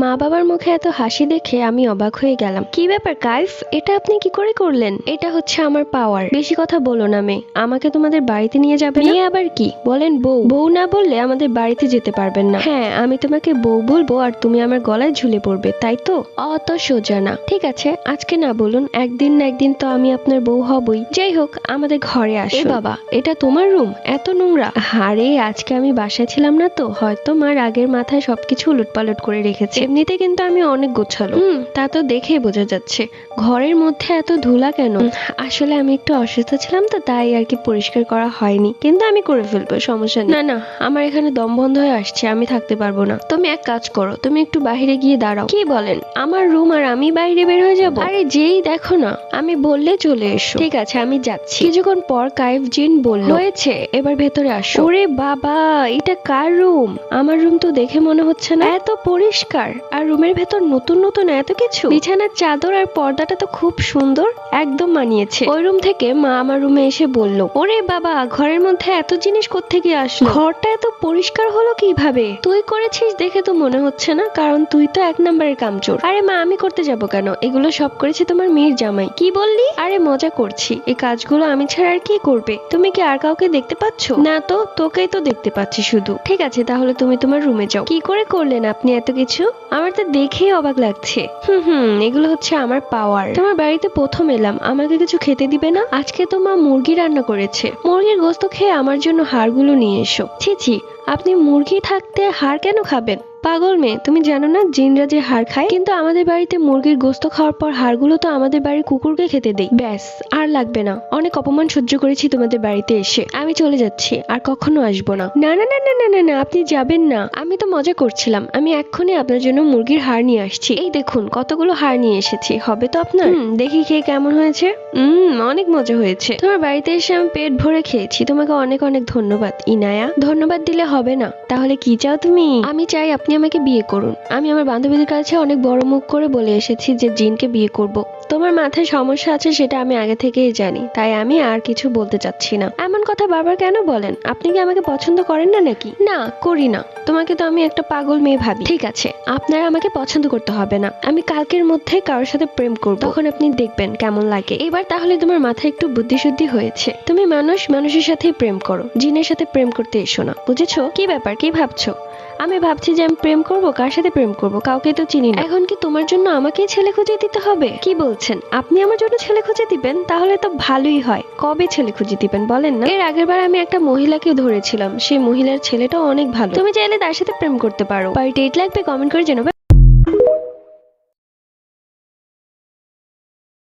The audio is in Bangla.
মা বাবার মুখে এত হাসি দেখে আমি অবাক হয়ে গেলাম। কি ব্যাপার কাইফ, এটা আপনি কি করে করলেন? এটা হচ্ছে আমার পাওয়ার। বেশি কথা বলো না মেয়ে, আমাকে তোমাদের বাড়িতে নিয়ে যাবে না? আবার কি বলেন? বউ বউ না বললে আমাদের বাড়িতে যেতে পারবেন না। হ্যাঁ, আমি তোমাকে বউ বলবো আর তুমি আমার গলায় ঝুলে পড়বে, তাই তো? অত সোজা না। ঠিক আছে, আজকে না বলুন, একদিন না একদিন তো আমি আপনার বউ হবই। যাই হোক, আমাদের ঘরে আসো। বাবা, এটা তোমার রুম? এত নোংরা। আরে আজকে আমি বাসায় ছিলাম না তো, হয়তো মার আগের মাথায় সবকিছু উলটপালট করে রেখেছে। এমনিতে কিন্তু আমি অনেক গোছালো। তা তো দেখেই বোঝা যাচ্ছে। ঘরের মধ্যে এত ধুলা কেন? আসলে আমি একটু অসুস্থ ছিলাম তো, তাই আর কি পরিষ্কার করা হয়নি, কিন্তু আমি করে ফেলবো, সমস্যা নেই। না না, আমার এখানে দম বন্ধ হয়ে আসছে, আমি থাকতে পারবো না। তুমি এক কাজ করো, তুমি একটু বাইরে গিয়ে দাঁড়াও। কি বলেন? আমার রুম আর আমি বাইরে বের হয়ে যাব? আরে যেই দেখো না, আমি বললে চলে এসো। ঠিক আছে, আমি যাচ্ছি। কিছুক্ষণ পর কাইফ জিন বলল, হয়েছে, এবার ভেতরে আসো। ওরে বাবা, এটা কার রুম? আমার রুম তো দেখে মনে হচ্ছে না। এত পরিষ্কার, আর রুমের ভেতর নতুন নতুন এত কিছু। বিছানার চাদর আর পর্দাটা তো খুব সুন্দর, একদম মানিয়েছে। ওই রুম থেকে মা আমার রুমে এসে বলল, ওরে বাবা, ঘরের মধ্যে এত জিনিস কোত্থেকে আসলো? ঘরটা এত পরিষ্কার হলো কিভাবে? তুই করেছিস দেখে তো মনে হচ্ছে না, কারণ তুই তো এক নম্বরের কামচোর। আরে মা, আমি করতে যাব কেন? এগুলো সব করেছে তোমার মেয়ের জামাই। কি বললি? আরে মজা করছি, এই কাজগুলো আমি ছাড়া আর কি করবে? তুমি কি আর কাউকে দেখতে পাচ্ছ? না তো, তোকেই তো দেখতে পাচ্ছি শুধু। ঠিক আছে, তাহলে তুমি তোমার রুমে যাও। কি করে করলেন আপনি এত কিছু? আমার তো দেখেই অবাক লাগছে। এগুলো হচ্ছে আমার পাওয়ার। তোমার বাড়িতে প্রথম এলাম, আমাকে কিছু খেতে দিবে না? আজকে তো মা মুরগি রান্না করেছে, মুরগির গোস্ত খেয়ে আমার জন্য হাড়গুলো নিয়ে এসো। ছি ছি, আপনি মুরগি থাকতে হাড় কেন খাবেন? পাগল মেয়ে, তুমি জানো না জিনরা যে হাড় খায়? কিন্তু আমাদের বাড়িতে মুরগির গোস্ত খাওয়ার পর হাড়গুলো তো আমাদের বাড়ির কুকুরকে খেতে দেই। ব্যাস, আর লাগবে না। অনেক অপমান সহ্য করেছি তোমাদের বাড়িতে এসে। আমি চলে যাচ্ছি, আর কখনো আসবো না। না না না না না না না, আপনি যাবেন না। আমি তো মজা করছিলাম। আমি এক্ষুনি আপনার জন্য মুরগির হাড় নিয়ে আসছি। এই দেখুন, কতগুলো হাড় নিয়ে এসেছি। হবে তো আপনার? দেখি খেয়ে কেমন হয়েছে। অনেক মজা হয়েছে। তোমার বাড়িতে এসে আমি পেট ভরে খেয়েছি। তোমাকে অনেক অনেক ধন্যবাদ ইনায়া। ধন্যবাদ দিলে হবে না। তাহলে কি চাও তুমি? আমি চাই আপনি আমাকে বিয়ে করুন। আমি আমার বান্ধবীদের কাছে অনেক বড় মুখ করে বলে এসেছি যে জিনকে বিয়ে করব। তোমার মাথায় সমস্যা আছে সেটা আমি আগে থেকেই জানি, তাই আমি আর কিছু বলতে চাচ্ছি না। এমন কথা বারবার কেন বলেন? আপনি কি আমাকে পছন্দ করেন না নাকি? না, করি না। তোমাকে তো আমি একটা পাগল মেয়ে ভাবি। ঠিক আছে, আপনার আমাকে পছন্দ করতে হবে না। আমি কালকের মধ্যে কারোর সাথে প্রেম করব, তখন আপনি দেখবেন কেমন লাগে। এবার তাহলে তোমার মাথায় একটু বুদ্ধিশুদ্ধি হয়েছে। তুমি মানুষের সাথে প্রেম করো, জিনের সাথে প্রেম করতে এসো না, বুঝেছো? কি ব্যাপার, কি ভাবছো? আমি ভাবছি যে আমি প্রেম করব, কার সাথে প্রেম করব? কাউকে তো চিনি না। এখন কি তোমার জন্য আমাকেই ছেলে খুঁজে দিতে হবে? কি বলছেন? আপনি আমার জন্য ছেলে খুঁজে দিবেন? তাহলে তো ভালোই হয়। কবে ছেলে খুঁজে দিবেন বলেন না? এর আগের বার আমি একটা মহিলাকে ধরেছিলাম, সেই মহিলার ছেলেটাও অনেক ভালো। তুমি চাইলে তার সাথে প্রেম করতে পারো। পার্টি 8 লাগবে, কমেন্ট করে জানাবে।